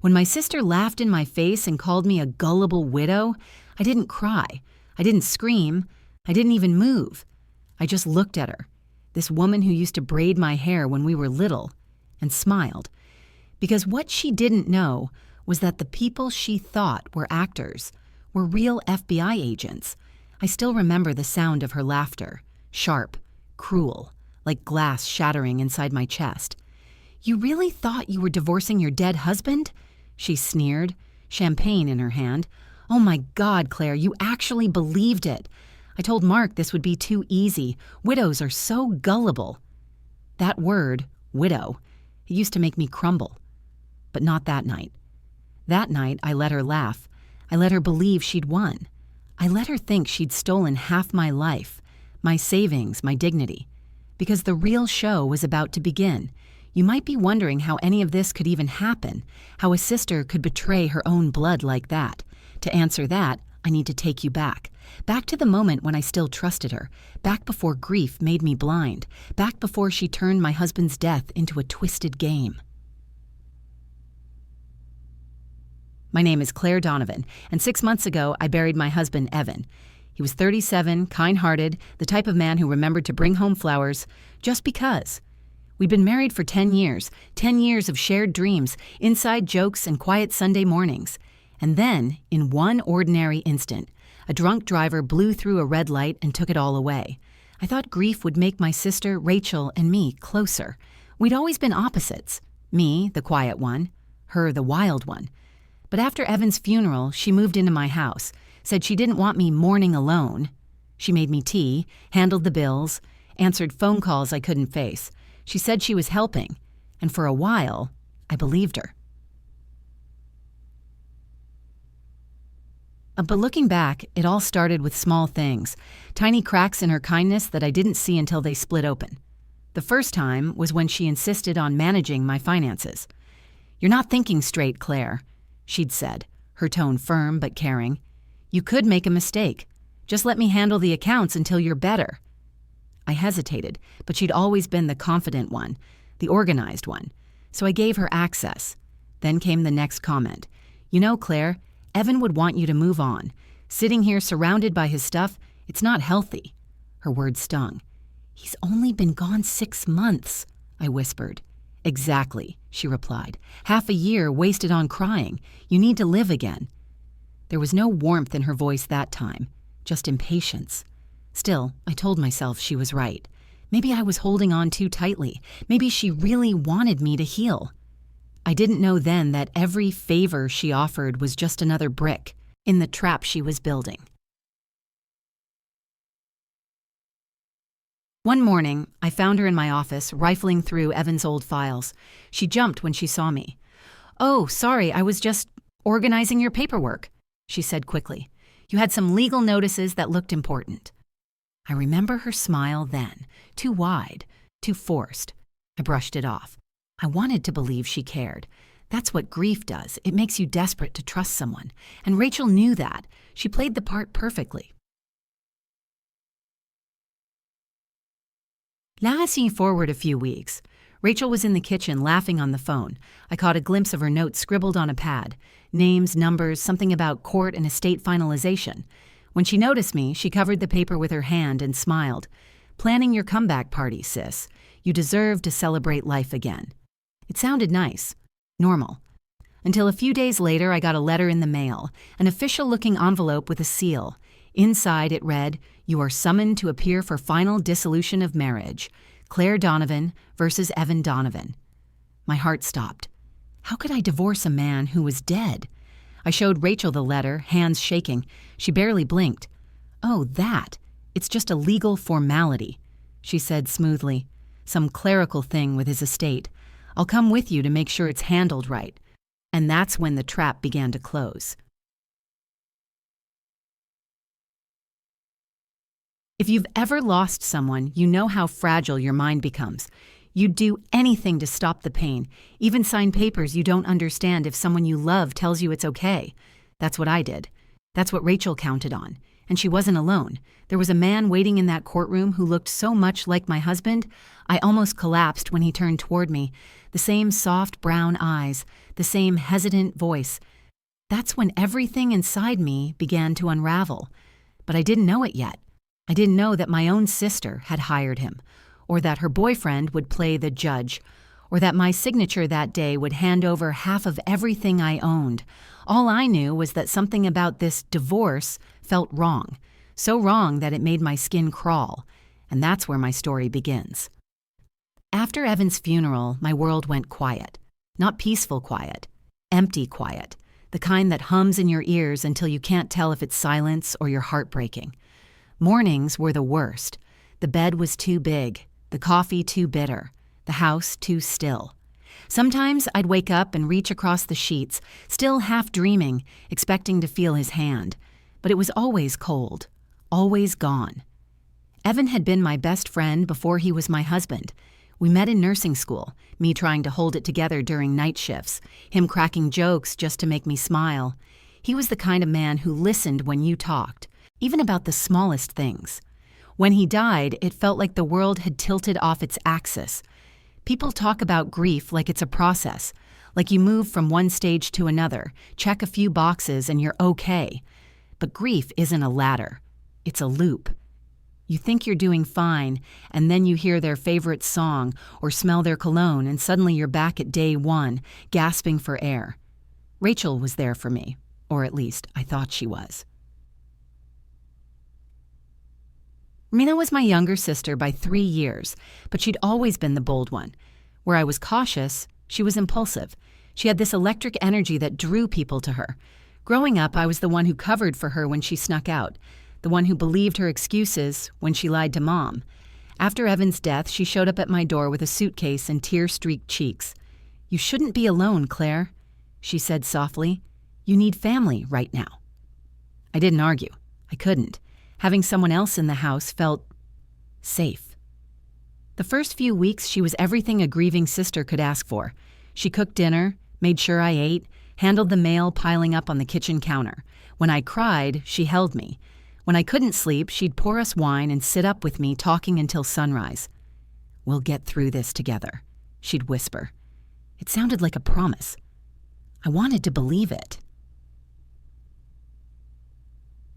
When my sister laughed in my face and called me a gullible widow, I didn't cry. I didn't scream. I didn't even move. I just looked at her, this woman who used to braid my hair when we were little, and smiled. Because what she didn't know was that the people she thought were actors were real FBI agents. I still remember the sound of her laughter, sharp, cruel, like glass shattering inside my chest. "You really thought you were divorcing your dead husband?" She sneered, champagne in her hand. "Oh my God, Claire, you actually believed it. I told Mark this would be too easy. Widows are so gullible." That word, widow, it used to make me crumble. But not that night. That night, I let her laugh. I let her believe she'd won. I let her think she'd stolen half my life, my savings, my dignity. Because the real show was about to begin. You might be wondering how any of this could even happen, how a sister could betray her own blood like that. To answer that, I need to take you back. Back to the moment when I still trusted her. Back before grief made me blind. Back before she turned my husband's death into a twisted game. My name is Claire Donovan, and 6 months ago, I buried my husband, Evan. He was 37, kind-hearted, the type of man who remembered to bring home flowers just because. We'd been married for 10 years, 10 years of shared dreams, inside jokes, and quiet Sunday mornings. And then, in one ordinary instant, a drunk driver blew through a red light and took it all away. I thought grief would make my sister, Rachel, and me closer. We'd always been opposites. Me, the quiet one, her, the wild one. But after Evan's funeral, she moved into my house, said she didn't want me mourning alone. She made me tea, handled the bills, answered phone calls I couldn't face. She said she was helping, and for a while, I believed her. But looking back, it all started with small things, tiny cracks in her kindness that I didn't see until they split open. The first time was when she insisted on managing my finances. "You're not thinking straight, Claire," she'd said, her tone firm but caring. "You could make a mistake. Just let me handle the accounts until you're better." I hesitated, but she'd always been the confident one, the organized one. So I gave her access. Then came the next comment. "You know, Claire, Evan would want you to move on. Sitting here surrounded by his stuff, it's not healthy." Her words stung. "He's only been gone 6 months," I whispered. "Exactly," she replied. "Half a year wasted on crying. You need to live again." There was no warmth in her voice that time, just impatience. Still, I told myself she was right. Maybe I was holding on too tightly. Maybe she really wanted me to heal. I didn't know then that every favor she offered was just another brick in the trap she was building. One morning, I found her in my office, rifling through Evan's old files. She jumped when she saw me. "Oh, sorry, I was just organizing your paperwork," she said quickly. "You had some legal notices that looked important." I remember her smile then, too wide, too forced. I brushed it off. I wanted to believe she cared. That's what grief does. It makes you desperate to trust someone. And Rachel knew that. She played the part perfectly. Last forward a few weeks. Rachel was in the kitchen laughing on the phone. I caught a glimpse of her notes scribbled on a pad. Names, numbers, something about court and estate finalization. When she noticed me, she covered the paper with her hand and smiled. "Planning your comeback party, sis. You deserve to celebrate life again." It sounded nice, normal. Until a few days later, I got a letter in the mail, an official-looking envelope with a seal. Inside it read, "You are summoned to appear for final dissolution of marriage. Claire Donovan versus Evan Donovan." My heart stopped. How could I divorce a man who was dead? I showed Rachel the letter, hands shaking. She barely blinked. "Oh, that. It's just a legal formality," she said smoothly. "Some clerical thing with his estate. I'll come with you to make sure it's handled right." And that's when the trap began to close. If you've ever lost someone, you know how fragile your mind becomes. You'd do anything to stop the pain, even sign papers you don't understand if someone you love tells you it's okay. That's what I did. That's what Rachel counted on. And she wasn't alone. There was a man waiting in that courtroom who looked so much like my husband, I almost collapsed when he turned toward me. The same soft brown eyes, the same hesitant voice. That's when everything inside me began to unravel. But I didn't know it yet. I didn't know that my own sister had hired him, or that her boyfriend would play the judge, or that my signature that day would hand over half of everything I owned. All I knew was that something about this divorce felt wrong, so wrong that it made my skin crawl, and that's where my story begins. After Evan's funeral, my world went quiet. Not peaceful quiet, empty quiet, the kind that hums in your ears until you can't tell if it's silence or you're heartbreaking. Mornings were the worst. The bed was too big, the coffee too bitter, the house too still. Sometimes I'd wake up and reach across the sheets, still half dreaming, expecting to feel his hand. But it was always cold, always gone. Evan had been my best friend before he was my husband. We met in nursing school, me trying to hold it together during night shifts, him cracking jokes just to make me smile. He was the kind of man who listened when you talked, even about the smallest things. When he died, it felt like the world had tilted off its axis. People talk about grief like it's a process, like you move from one stage to another, check a few boxes, and you're okay. But grief isn't a ladder. It's a loop. You think you're doing fine, and then you hear their favorite song or smell their cologne, and suddenly you're back at day one, gasping for air. Rachel was there for me, or at least I thought she was. Mina was my younger sister by 3 years, but she'd always been the bold one. Where I was cautious, she was impulsive. She had this electric energy that drew people to her. Growing up, I was the one who covered for her when she snuck out, the one who believed her excuses when she lied to Mom. After Evan's death, she showed up at my door with a suitcase and tear-streaked cheeks. "You shouldn't be alone, Claire," she said softly. "You need family right now." I didn't argue. I couldn't. Having someone else in the house felt safe. The first few weeks, she was everything a grieving sister could ask for. She cooked dinner, made sure I ate, handled the mail piling up on the kitchen counter. When I cried, she held me. When I couldn't sleep, she'd pour us wine and sit up with me talking until sunrise. "We'll get through this together," she'd whisper. It sounded like a promise. I wanted to believe it.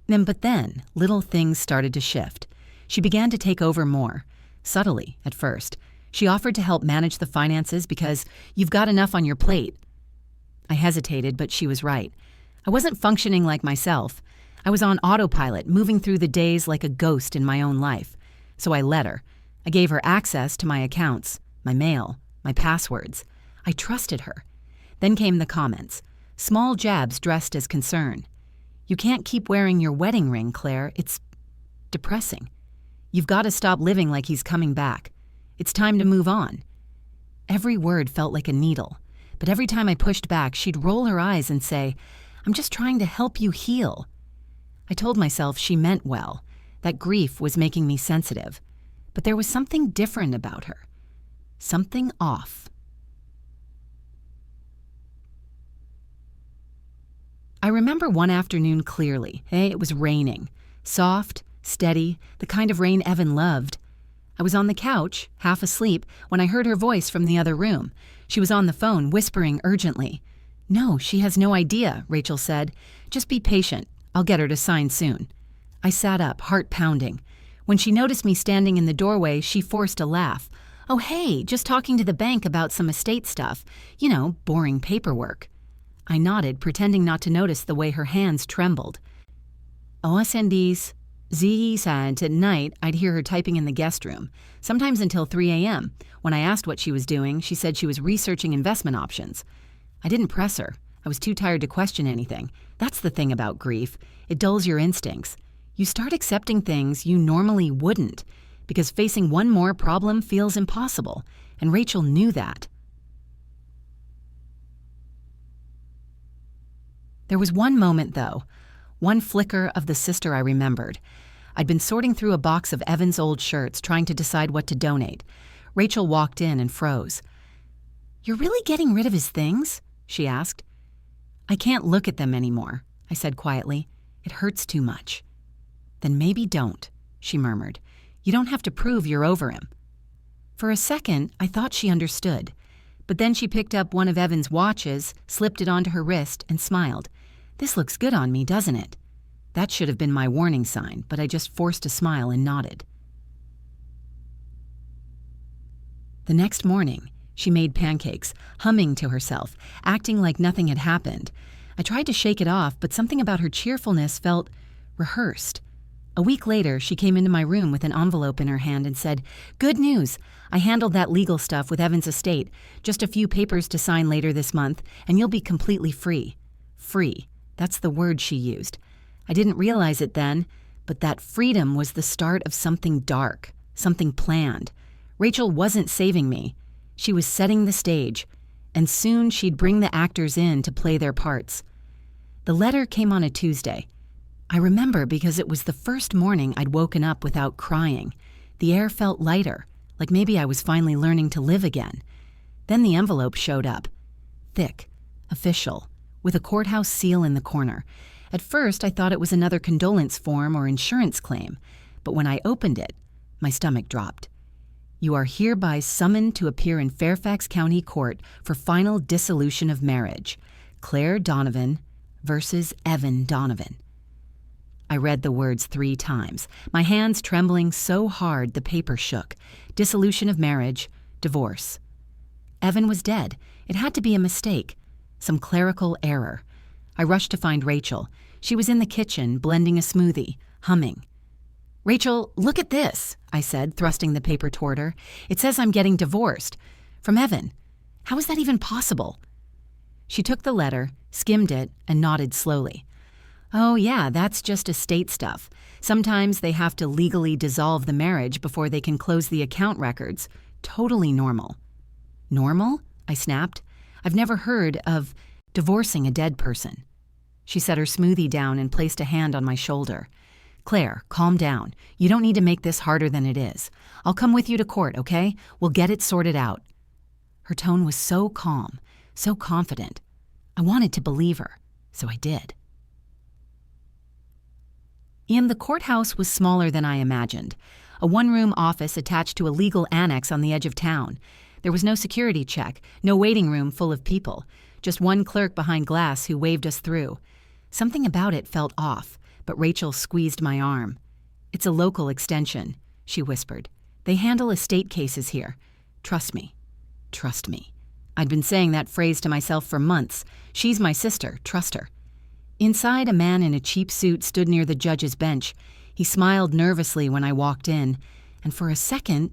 But then, little things started to shift. She began to take over more. Subtly, at first. She offered to help manage the finances because you've got enough on your plate. I hesitated, but she was right. I wasn't functioning like myself. I was on autopilot, moving through the days like a ghost in my own life. So I let her. I gave her access to my accounts, my mail, my passwords. I trusted her. Then came the comments. Small jabs dressed as concern. "You can't keep wearing your wedding ring, Claire. It's depressing. You've got to stop living like he's coming back. It's time to move on." Every word felt like a needle. But every time I pushed back, she'd roll her eyes and say, "I'm just trying to help you heal." I told myself she meant well, that grief was making me sensitive. But there was something different about her. Something off. I remember one afternoon clearly. It was raining. Soft, steady, the kind of rain Evan loved. I was on the couch, half asleep, when I heard her voice from the other room. She was on the phone, whispering urgently. "No, she has no idea," Rachel said. "Just be patient. I'll get her to sign soon." I sat up, heart pounding. When she noticed me standing in the doorway, she forced a laugh. "Oh, hey, just talking to the bank about some estate stuff. You know, boring paperwork." I nodded, pretending not to notice the way her hands trembled. OSNDs. Z said at night I'd hear her typing in the guest room, sometimes until 3 a.m. When I asked what she was doing, she said she was researching investment options. I didn't press her. I was too tired to question anything. That's the thing about grief. It dulls your instincts. You start accepting things you normally wouldn't, because facing one more problem feels impossible, and Rachel knew that. There was one moment, though, one flicker of the sister I remembered. I'd been sorting through a box of Evan's old shirts, trying to decide what to donate. Rachel walked in and froze. "You're really getting rid of his things?" she asked. "I can't look at them anymore," I said quietly. "It hurts too much." Then maybe don't, she murmured. You don't have to prove you're over him. For a second, I thought she understood. But then she picked up one of Evan's watches, slipped it onto her wrist, and smiled. This looks good on me, doesn't it? That should have been my warning sign, but I just forced a smile and nodded. The next morning, she made pancakes, humming to herself, acting like nothing had happened. I tried to shake it off, but something about her cheerfulness felt rehearsed. A week later, she came into my room with an envelope in her hand and said, "Good news! I handled that legal stuff with Evan's estate. Just a few papers to sign later this month, and you'll be completely free." Free. That's the word she used. I didn't realize it then, but that freedom was the start of something dark, something planned. Rachel wasn't saving me. She was setting the stage, and soon she'd bring the actors in to play their parts. The letter came on a Tuesday. I remember because it was the first morning I'd woken up without crying. The air felt lighter, like maybe I was finally learning to live again. Then the envelope showed up. Thick, official, with a courthouse seal in the corner. At first, I thought it was another condolence form or insurance claim, but when I opened it, my stomach dropped. You are hereby summoned to appear in Fairfax County Court for final dissolution of marriage. Claire Donovan versus Evan Donovan. I read the words 3 times, my hands trembling so hard the paper shook. Dissolution of marriage, divorce. Evan was dead. It had to be a mistake, some clerical error. I rushed to find Rachel. She was in the kitchen, blending a smoothie, humming. "Rachel, look at this," I said, thrusting the paper toward her. "It says I'm getting divorced. From Evan. How is that even possible?" She took the letter, skimmed it, and nodded slowly. "Oh yeah, that's just estate stuff. Sometimes they have to legally dissolve the marriage before they can close the account records. Totally normal." "Normal?" I snapped. "I've never heard of divorcing a dead person." She set her smoothie down and placed a hand on my shoulder. "Claire, calm down. You don't need to make this harder than it is. I'll come with you to court, okay? We'll get it sorted out." Her tone was so calm, so confident. I wanted to believe her, so I did. And the courthouse was smaller than I imagined. A one-room office attached to a legal annex on the edge of town. There was no security check, no waiting room full of people, just one clerk behind glass who waved us through. Something about it felt off, but Rachel squeezed my arm. "It's a local extension," she whispered. "They handle estate cases here. Trust me. Trust me." I'd been saying that phrase to myself for months. She's my sister. Trust her. Inside, a man in a cheap suit stood near the judge's bench. He smiled nervously when I walked in, and for a second,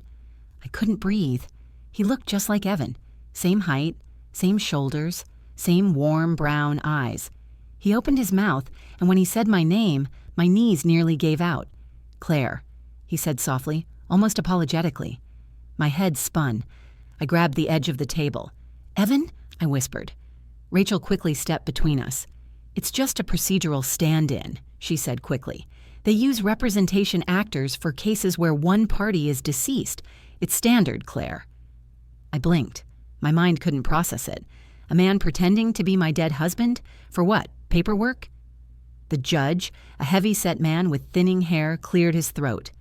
I couldn't breathe. He looked just like Evan. Same height, same shoulders, same warm brown eyes. He opened his mouth, and when he said my name, my knees nearly gave out. "Claire," he said softly, almost apologetically. My head spun. I grabbed the edge of the table. "Evan?" I whispered. Rachel quickly stepped between us. "It's just a procedural stand-in," she said quickly. "They use representation actors for cases where one party is deceased. It's standard, Claire." I blinked. My mind couldn't process it. A man pretending to be my dead husband? For what? Paperwork? The judge, a heavy-set man with thinning hair, cleared his throat.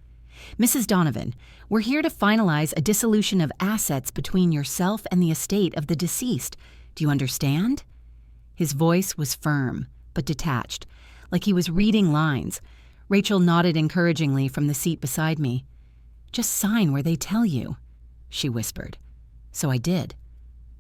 "Mrs. Donovan, we're here to finalize a dissolution of assets between yourself and the estate of the deceased. Do you understand?" His voice was firm, but detached, like he was reading lines. Rachel nodded encouragingly from the seat beside me. "Just sign where they tell you," she whispered. So I did.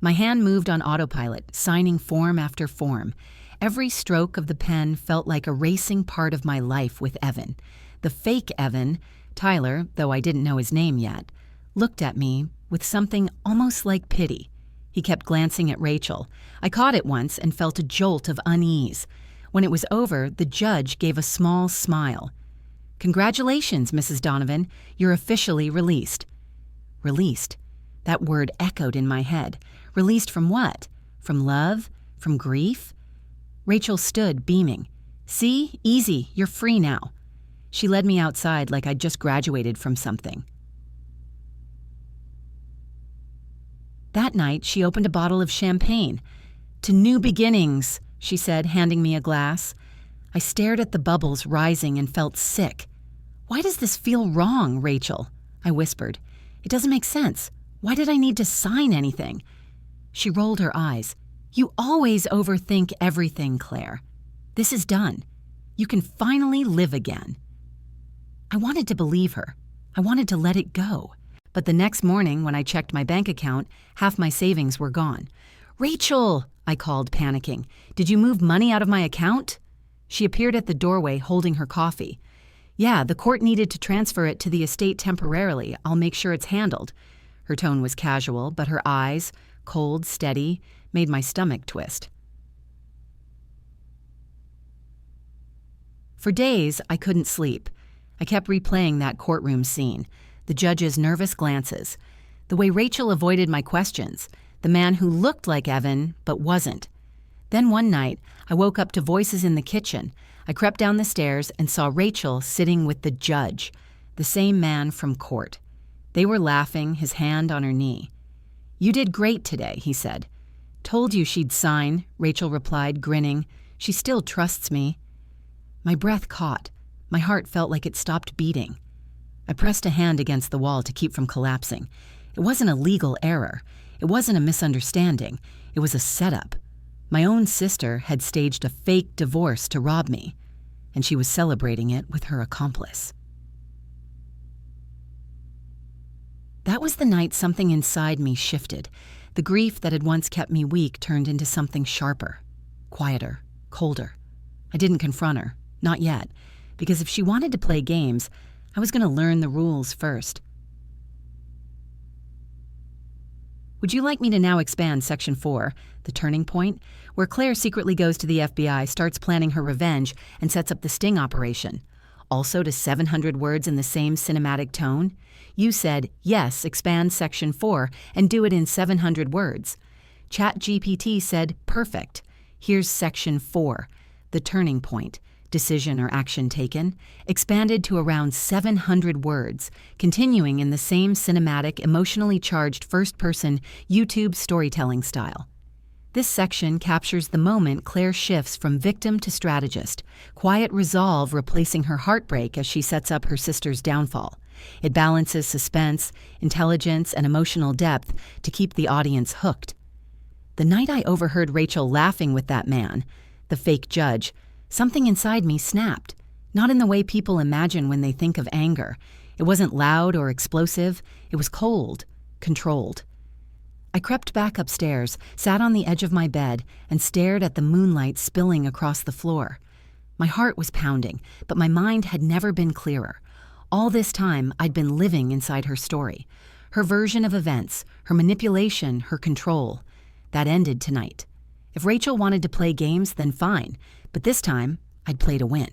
My hand moved on autopilot, signing form after form. Every stroke of the pen felt like a racing part of my life with Evan. The fake Evan, Tyler, though I didn't know his name yet, looked at me with something almost like pity. He kept glancing at Rachel. I caught it once and felt a jolt of unease. When it was over, the judge gave a small smile. "Congratulations, Mrs. Donovan. You're officially released." Released. That word echoed in my head. Released from what? From love? From grief? Rachel stood, beaming. "See? Easy. You're free now." She led me outside like I'd just graduated from something. That night, she opened a bottle of champagne. "To new beginnings," she said, handing me a glass. I stared at the bubbles rising and felt sick. Why does this feel wrong, Rachel? I whispered. It doesn't make sense. Why did I need to sign anything? She rolled her eyes. You always overthink everything, Claire. This is done. You can finally live again. I wanted to believe her. I wanted to let it go. But the next morning, when I checked my bank account, half my savings were gone. Rachel, I called, panicking. Did you move money out of my account? She appeared at the doorway holding her coffee. Yeah, the court needed to transfer it to the estate temporarily. I'll make sure it's handled. Her tone was casual, but her eyes, cold, steady, made my stomach twist. For days, I couldn't sleep. I kept replaying that courtroom scene, the judge's nervous glances, the way Rachel avoided my questions, the man who looked like Evan but wasn't. Then one night, I woke up to voices in the kitchen. I crept down the stairs and saw Rachel sitting with the judge, the same man from court. They were laughing, his hand on her knee. You did great today, he said. Told you she'd sign, Rachel replied, grinning. She still trusts me. My breath caught. My heart felt like it stopped beating. I pressed a hand against the wall to keep from collapsing. It wasn't a legal error. It wasn't a misunderstanding. It was a setup. My own sister had staged a fake divorce to rob me, and she was celebrating it with her accomplice. That was the night something inside me shifted. The grief that had once kept me weak turned into something sharper, quieter, colder. I didn't confront her, not yet, because if she wanted to play games, I was going to learn the rules first. Would you like me to now expand Section 4, the turning point, where Claire secretly goes to the FBI, starts planning her revenge, and sets up the sting operation? Also to 700 words in the same cinematic tone? You said, yes, expand Section 4 and do it in 700 words. ChatGPT said, perfect. Here's Section 4, the turning point, decision or action taken, expanded to around 700 words, continuing in the same cinematic, emotionally charged first-person YouTube storytelling style. This section captures the moment Claire shifts from victim to strategist, quiet resolve replacing her heartbreak as she sets up her sister's downfall. It balances suspense, intelligence, and emotional depth to keep the audience hooked. The night I overheard Rachel laughing with that man, the fake judge, something inside me snapped, not in the way people imagine when they think of anger. It wasn't loud or explosive. It was cold, controlled. I crept back upstairs, sat on the edge of my bed, and stared at the moonlight spilling across the floor. My heart was pounding, but my mind had never been clearer. All this time, I'd been living inside her story, her version of events, her manipulation, her control. That ended tonight. If Rachel wanted to play games, then fine, but this time, I'd play to win.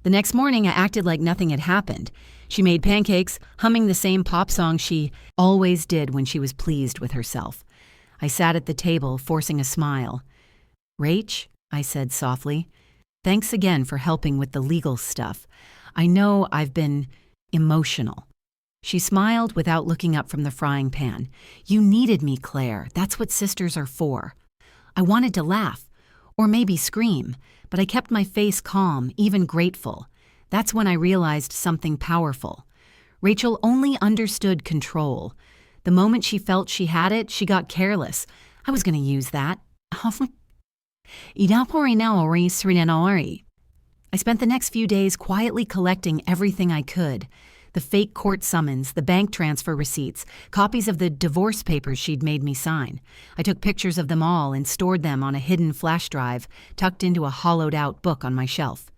The next morning, I acted like nothing had happened. She made pancakes, humming the same pop song she always did when she was pleased with herself. I sat at the table, forcing a smile. Rach, I said softly, thanks again for helping with the legal stuff. I know I've been emotional. She smiled without looking up from the frying pan. You needed me, Claire. That's what sisters are for. I wanted to laugh, or maybe scream, but I kept my face calm, even grateful. That's when I realized something powerful. Rachel only understood control. The moment she felt she had it, she got careless. I was going to use that. I spent the next few days quietly collecting everything I could. The fake court summons, the bank transfer receipts, copies of the divorce papers she'd made me sign. I took pictures of them all and stored them on a hidden flash drive, tucked into a hollowed-out book on my shelf.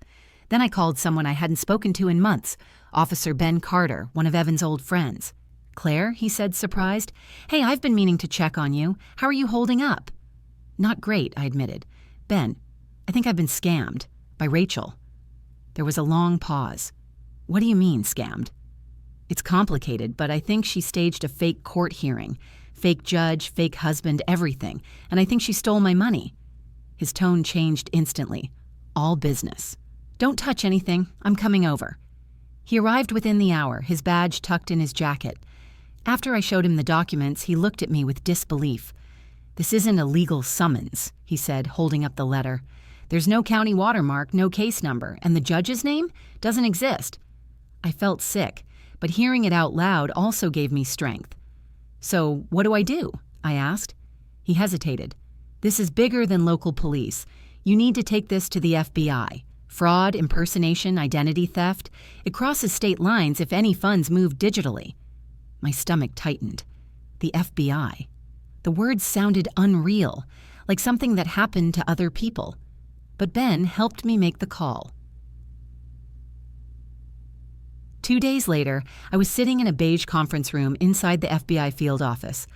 Then I called someone I hadn't spoken to in months, Officer Ben Carter, one of Evan's old friends. Claire, he said, surprised. Hey, I've been meaning to check on you. How are you holding up? Not great, I admitted. Ben, I think I've been scammed. By Rachel. There was a long pause. What do you mean, scammed? It's complicated, but I think she staged a fake court hearing. Fake judge, fake husband, everything. And I think she stole my money. His tone changed instantly. All business. Don't touch anything. I'm coming over. He arrived within the hour, his badge tucked in his jacket. After I showed him the documents, he looked at me with disbelief. This isn't a legal summons, he said, holding up the letter. There's no county watermark, no case number, and the judge's name doesn't exist. I felt sick, but hearing it out loud also gave me strength. So, what do I do? I asked. He hesitated. This is bigger than local police. You need to take this to the FBI. Fraud, impersonation, identity theft. It crosses state lines if any funds move digitally. My stomach tightened. The FBI. The words sounded unreal, like something that happened to other people. But Ben helped me make the call. 2 days later, I was sitting in a beige conference room inside the FBI field office.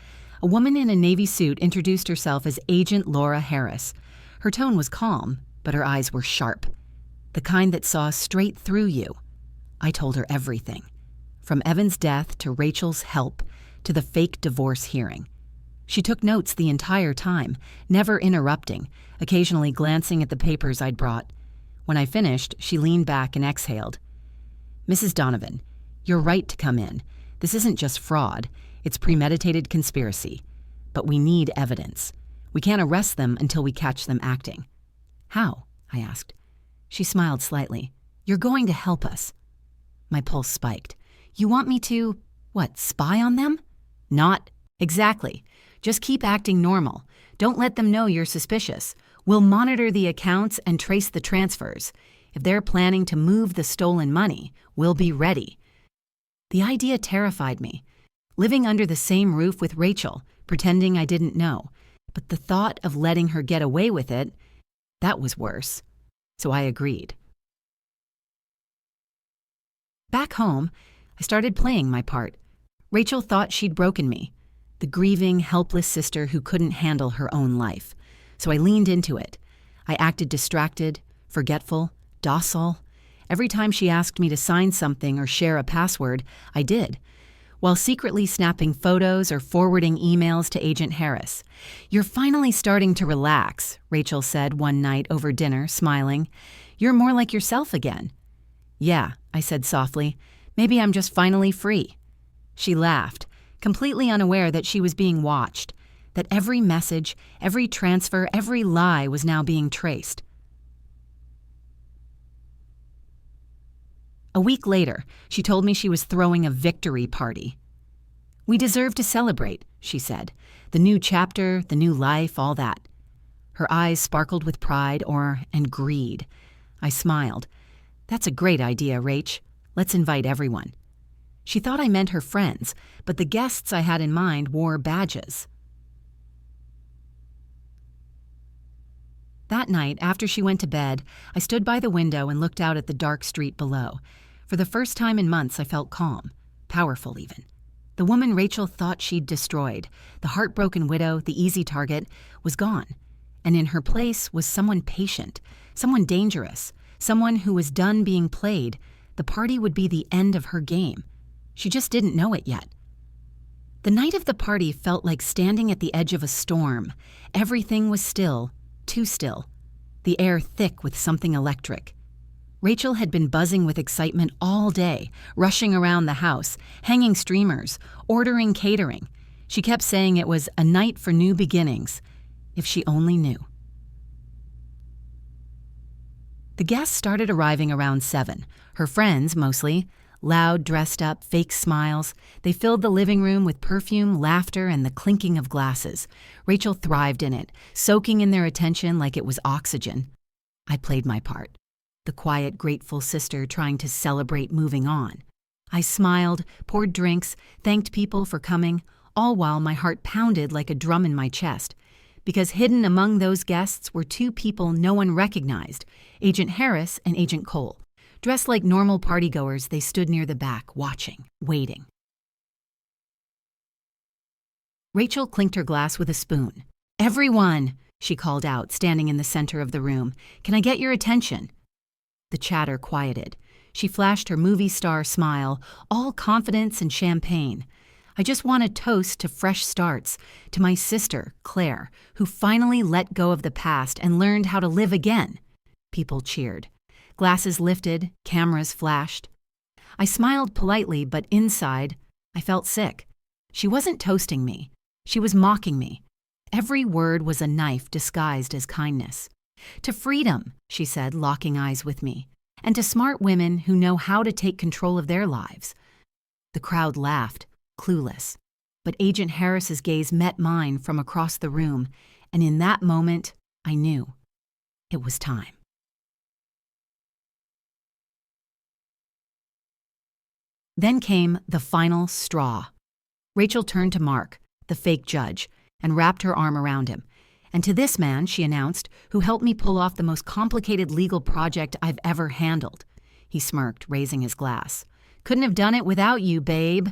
A woman in a navy suit introduced herself as Agent Laura Harris. Her tone was calm, but her eyes were sharp. The kind that saw straight through you. I told her everything. From Evan's death to Rachel's help to the fake divorce hearing. She took notes the entire time, never interrupting, occasionally glancing at the papers I'd brought. When I finished, she leaned back and exhaled. Mrs. Donovan, you're right to come in. This isn't just fraud, it's premeditated conspiracy. But we need evidence. We can't arrest them until we catch them acting. How? I asked. She smiled slightly. You're going to help us. My pulse spiked. You want me to, spy on them? Not exactly. Just keep acting normal. Don't let them know you're suspicious. We'll monitor the accounts and trace the transfers. If they're planning to move the stolen money, we'll be ready. The idea terrified me. Living under the same roof with Rachel, pretending I didn't know. But the thought of letting her get away with it, that was worse. So I agreed. Back home, I started playing my part. Rachel thought she'd broken me, the grieving, helpless sister who couldn't handle her own life. So I leaned into it. I acted distracted, forgetful, docile. Every time she asked me to sign something or share a password, I did, while secretly snapping photos or forwarding emails to Agent Harris. You're finally starting to relax, Rachel said one night over dinner, smiling. You're more like yourself again. Yeah, I said softly. Maybe I'm just finally free. She laughed, completely unaware that she was being watched, that every message, every transfer, every lie was now being traced. A week later, she told me she was throwing a victory party. We deserve to celebrate, she said. The new chapter, the new life, all that. Her eyes sparkled with pride and greed. I smiled. That's a great idea, Rach. Let's invite everyone. She thought I meant her friends, but the guests I had in mind wore badges. That night, after she went to bed, I stood by the window and looked out at the dark street below. For the first time in months, I felt calm, powerful even. The woman Rachel thought she'd destroyed, the heartbroken widow, the easy target, was gone. And in her place was someone patient, someone dangerous, someone who was done being played. The party would be the end of her game. She just didn't know it yet. The night of the party felt like standing at the edge of a storm. Everything was still, too still. The air thick with something electric. Rachel had been buzzing with excitement all day, rushing around the house, hanging streamers, ordering catering. She kept saying it was a night for new beginnings. If she only knew. The guests started arriving around 7. Her friends, mostly. Loud, dressed up, fake smiles. They filled the living room with perfume, laughter, and the clinking of glasses. Rachel thrived in it, soaking in their attention like it was oxygen. I played my part. The quiet, grateful sister trying to celebrate moving on. I smiled, poured drinks, thanked people for coming, all while my heart pounded like a drum in my chest. Because hidden among those guests were 2 people no one recognized, Agent Harris and Agent Cole. Dressed like normal partygoers, they stood near the back, watching, waiting. Rachel clinked her glass with a spoon. "Everyone," she called out, standing in the center of the room. "Can I get your attention?" The chatter quieted. She flashed her movie star smile, all confidence and champagne. I just want to toast to fresh starts, to my sister, Claire, who finally let go of the past and learned how to live again. People cheered. Glasses lifted, cameras flashed. I smiled politely, but inside, I felt sick. She wasn't toasting me. She was mocking me. Every word was a knife disguised as kindness. To freedom, she said, locking eyes with me, and to smart women who know how to take control of their lives. The crowd laughed, clueless, but Agent Harris's gaze met mine from across the room, and in that moment, I knew it was time. Then came the final straw. Rachel turned to Mark, the fake judge, and wrapped her arm around him. And to this man, she announced, who helped me pull off the most complicated legal project I've ever handled. He smirked, raising his glass. Couldn't have done it without you, babe.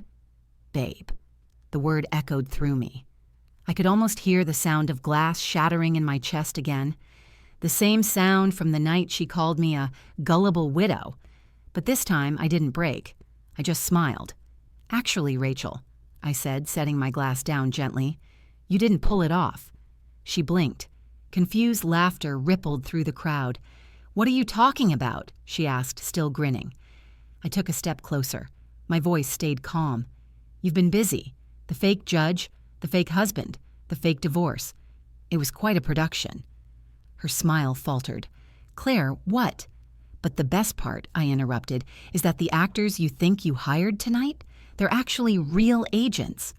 Babe. The word echoed through me. I could almost hear the sound of glass shattering in my chest again. The same sound from the night she called me a gullible widow. But this time, I didn't break. I just smiled. Actually, Rachel, I said, setting my glass down gently, you didn't pull it off. She blinked. Confused laughter rippled through the crowd. What are you talking about? She asked, still grinning. I took a step closer. My voice stayed calm. You've been busy. The fake judge, the fake husband, the fake divorce. It was quite a production. Her smile faltered. Claire, what? But the best part, I interrupted, is that the actors you think you hired tonight, they're actually real agents.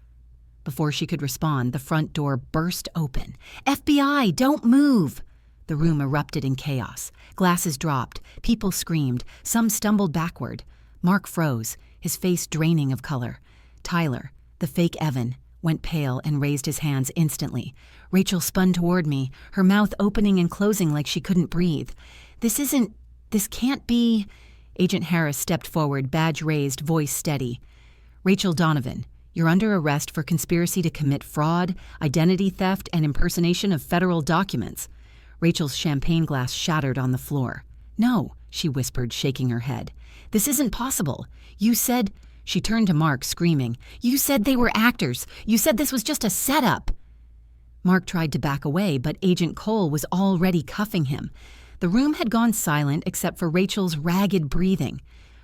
Before she could respond, the front door burst open. FBI, don't move! The room erupted in chaos. Glasses dropped. People screamed. Some stumbled backward. Mark froze, his face draining of color. Tyler, the fake Evan, went pale and raised his hands instantly. Rachel spun toward me, her mouth opening and closing like she couldn't breathe. This can't be... Agent Harris stepped forward, badge raised, voice steady. Rachel Donovan, you're under arrest for conspiracy to commit fraud, identity theft, and impersonation of federal documents. Rachel's champagne glass shattered on the floor. No, she whispered, shaking her head. This isn't possible. You said... She turned to Mark, screaming. You said they were actors. You said this was just a setup. Mark tried to back away, but Agent Cole was already cuffing him. The room had gone silent except for Rachel's ragged breathing.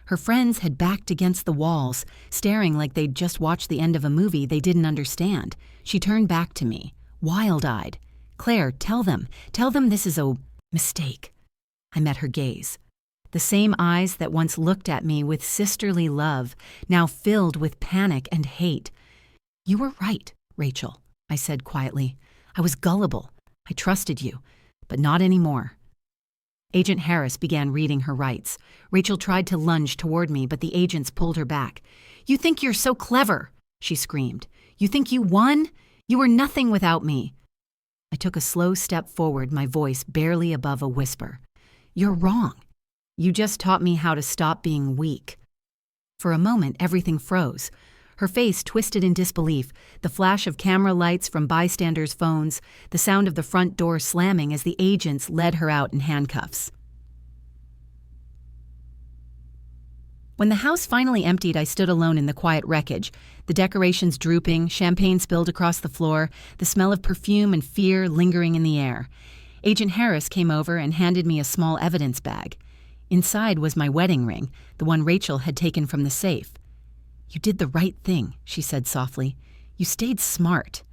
Her friends had backed against the walls, staring like they'd just watched the end of a movie they didn't understand. She turned back to me, wild-eyed. Claire, tell them this is a mistake. I met her gaze. The same eyes that once looked at me with sisterly love, now filled with panic and hate. You were right, Rachel, I said quietly. I was gullible. I trusted you, but not anymore. Agent Harris began reading her rights. Rachel tried to lunge toward me, but the agents pulled her back. You think you're so clever, she screamed. You think you won? You were nothing without me. I took a slow step forward, my voice barely above a whisper. You're wrong. You just taught me how to stop being weak. For a moment, everything froze. Her face twisted in disbelief, the flash of camera lights from bystanders' phones, the sound of the front door slamming as the agents led her out in handcuffs. When the house finally emptied, I stood alone in the quiet wreckage, the decorations drooping, champagne spilled across the floor, the smell of perfume and fear lingering in the air. Agent Harris came over and handed me a small evidence bag. Inside was my wedding ring, the one Rachel had taken from the safe. You did the right thing, she said softly. You stayed smart.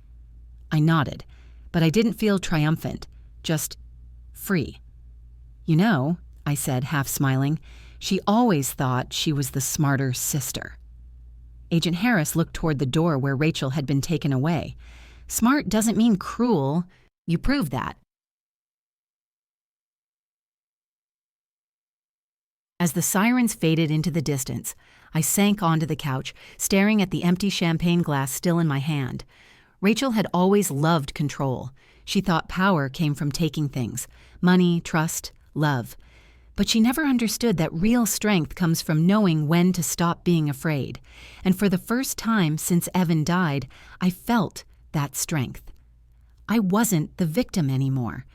I nodded, but I didn't feel triumphant, just free. You know, I said, half smiling, she always thought she was the smarter sister. Agent Harris looked toward the door where Rachel had been taken away. Smart doesn't mean cruel. You proved that. As the sirens faded into the distance, I sank onto the couch, staring at the empty champagne glass still in my hand. Rachel had always loved control. She thought power came from taking things, money, trust, love. But she never understood that real strength comes from knowing when to stop being afraid. And for the first time since Evan died, I felt that strength. I wasn't the victim anymore.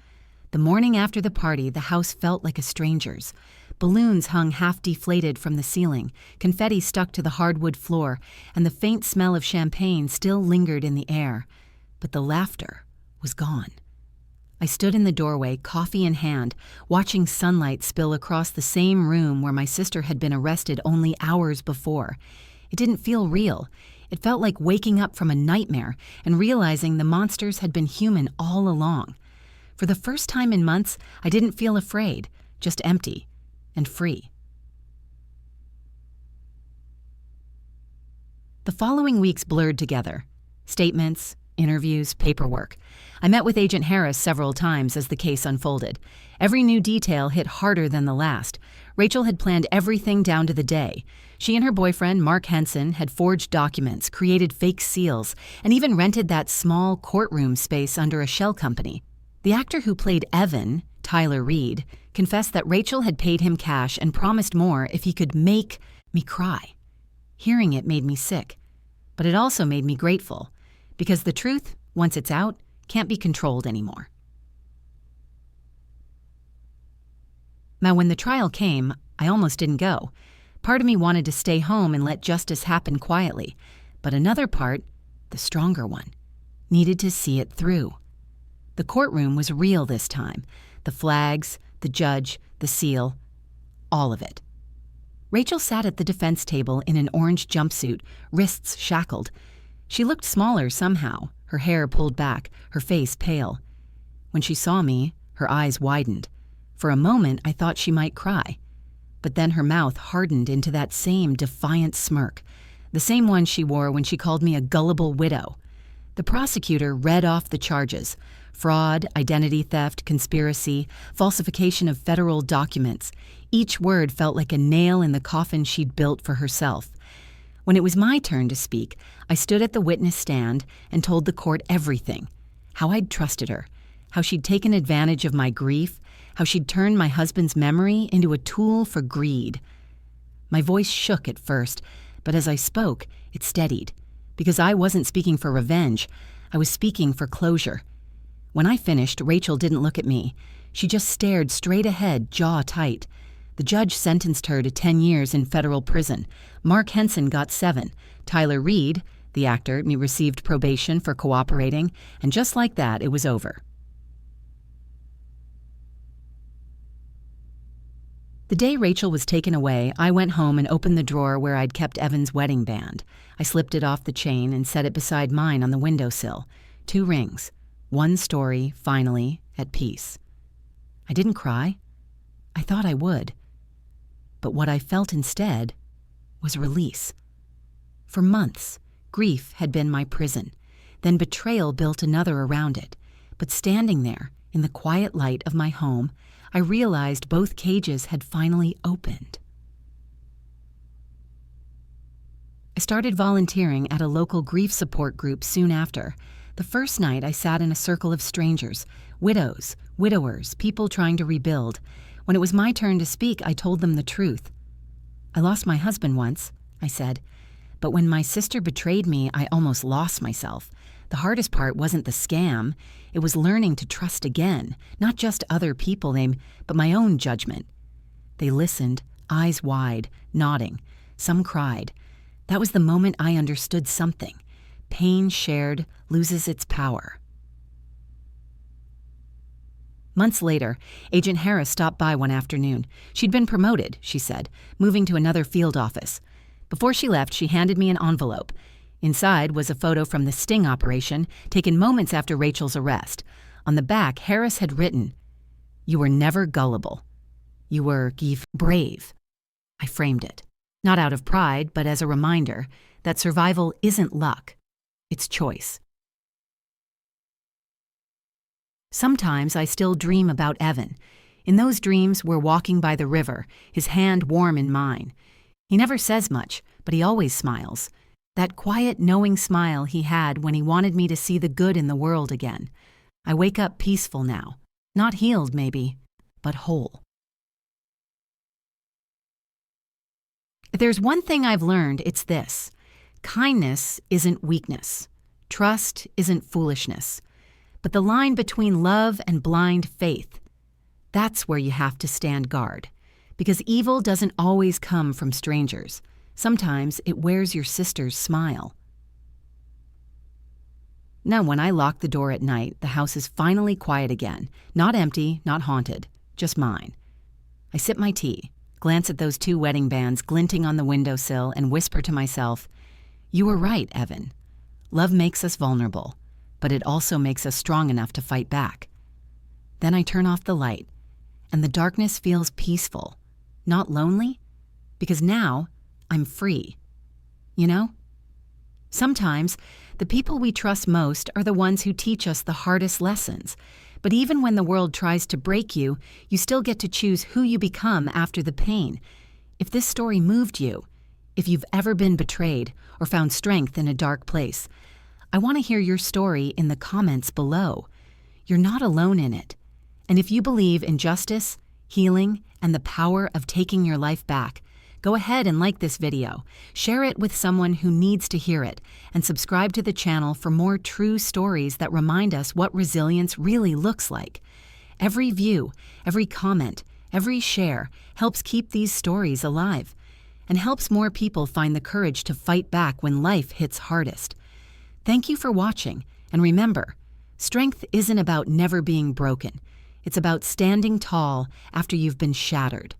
The morning after the party, the house felt like a stranger's. Balloons hung half-deflated from the ceiling, confetti stuck to the hardwood floor, and the faint smell of champagne still lingered in the air. But the laughter was gone. I stood in the doorway, coffee in hand, watching sunlight spill across the same room where my sister had been arrested only hours before. It didn't feel real. It felt like waking up from a nightmare and realizing the monsters had been human all along. For the first time in months, I didn't feel afraid, just empty and free. The following weeks blurred together. Statements, interviews, paperwork. I met with Agent Harris several times as the case unfolded. Every new detail hit harder than the last. Rachel had planned everything down to the day. She and her boyfriend, Mark Henson, had forged documents, created fake seals, and even rented that small courtroom space under a shell company. The actor who played Evan, Tyler Reed, confessed that Rachel had paid him cash and promised more if he could make me cry. Hearing it made me sick, but it also made me grateful, because the truth, once it's out, can't be controlled anymore. Now, when the trial came, I almost didn't go. Part of me wanted to stay home and let justice happen quietly, but another part, the stronger one, needed to see it through. The courtroom was real this time. The flags, the judge, the seal, all of it. Rachel sat at the defense table in an orange jumpsuit, wrists shackled. She looked smaller somehow, her hair pulled back, her face pale. When she saw me, her eyes widened. For a moment, I thought she might cry. But then her mouth hardened into that same defiant smirk, the same one she wore when she called me a gullible widow. The prosecutor read off the charges: fraud, identity theft, conspiracy, falsification of federal documents. Each word felt like a nail in the coffin she'd built for herself. When it was my turn to speak, I stood at the witness stand and told the court everything. How I'd trusted her, how she'd taken advantage of my grief, how she'd turned my husband's memory into a tool for greed. My voice shook at first, but as I spoke, it steadied. Because I wasn't speaking for revenge, I was speaking for closure. When I finished, Rachel didn't look at me. She just stared straight ahead, jaw tight. The judge sentenced her to 10 years in federal prison. Mark Henson got 7. Tyler Reed, the actor, received probation for cooperating, and just like that, it was over. The day Rachel was taken away, I went home and opened the drawer where I'd kept Evan's wedding band. I slipped it off the chain and set it beside mine on the windowsill. 2 rings. One story, finally, at peace. I didn't cry. I thought I would. But what I felt instead was release. For months, grief had been my prison. Then betrayal built another around it. But standing there, in the quiet light of my home, I realized both cages had finally opened. I started volunteering at a local grief support group soon after. The first night I sat in a circle of strangers, widows, widowers, people trying to rebuild. When it was my turn to speak, I told them the truth. I lost my husband once, I said, but when my sister betrayed me, I almost lost myself. The hardest part wasn't the scam. It was learning to trust again, not just other people, but my own judgment. They listened, eyes wide, nodding. Some cried. That was the moment I understood something. Pain shared loses its power. Months later, Agent Harris stopped by one afternoon. She'd been promoted, she said, moving to another field office. Before she left, she handed me an envelope. Inside was a photo from the sting operation, taken moments after Rachel's arrest. On the back, Harris had written, "You were never gullible. You were brave." I framed it, not out of pride, but as a reminder that survival isn't luck, it's choice. Sometimes I still dream about Evan. In those dreams, we're walking by the river, his hand warm in mine. He never says much, but he always smiles. That quiet, knowing smile he had when he wanted me to see the good in the world again. I wake up peaceful now. Not healed, maybe, but whole. If there's one thing I've learned, it's this. Kindness isn't weakness. Trust isn't foolishness. But the line between love and blind faith, that's where you have to stand guard. Because evil doesn't always come from strangers. Sometimes it wears your sister's smile. Now, when I lock the door at night, the house is finally quiet again. Not empty, not haunted, just mine. I sip my tea, glance at those 2 wedding bands glinting on the windowsill, and whisper to myself, "You were right, Evan. Love makes us vulnerable, but it also makes us strong enough to fight back." Then I turn off the light, and the darkness feels peaceful, not lonely, because now I'm free. You know? Sometimes, the people we trust most are the ones who teach us the hardest lessons. But even when the world tries to break you, you still get to choose who you become after the pain. If this story moved you, if you've ever been betrayed or found strength in a dark place, I want to hear your story in the comments below. You're not alone in it. And if you believe in justice, healing, and the power of taking your life back, go ahead and like this video, share it with someone who needs to hear it, and subscribe to the channel for more true stories that remind us what resilience really looks like. Every view, every comment, every share helps keep these stories alive and helps more people find the courage to fight back when life hits hardest. Thank you for watching, and remember, strength isn't about never being broken. It's about standing tall after you've been shattered.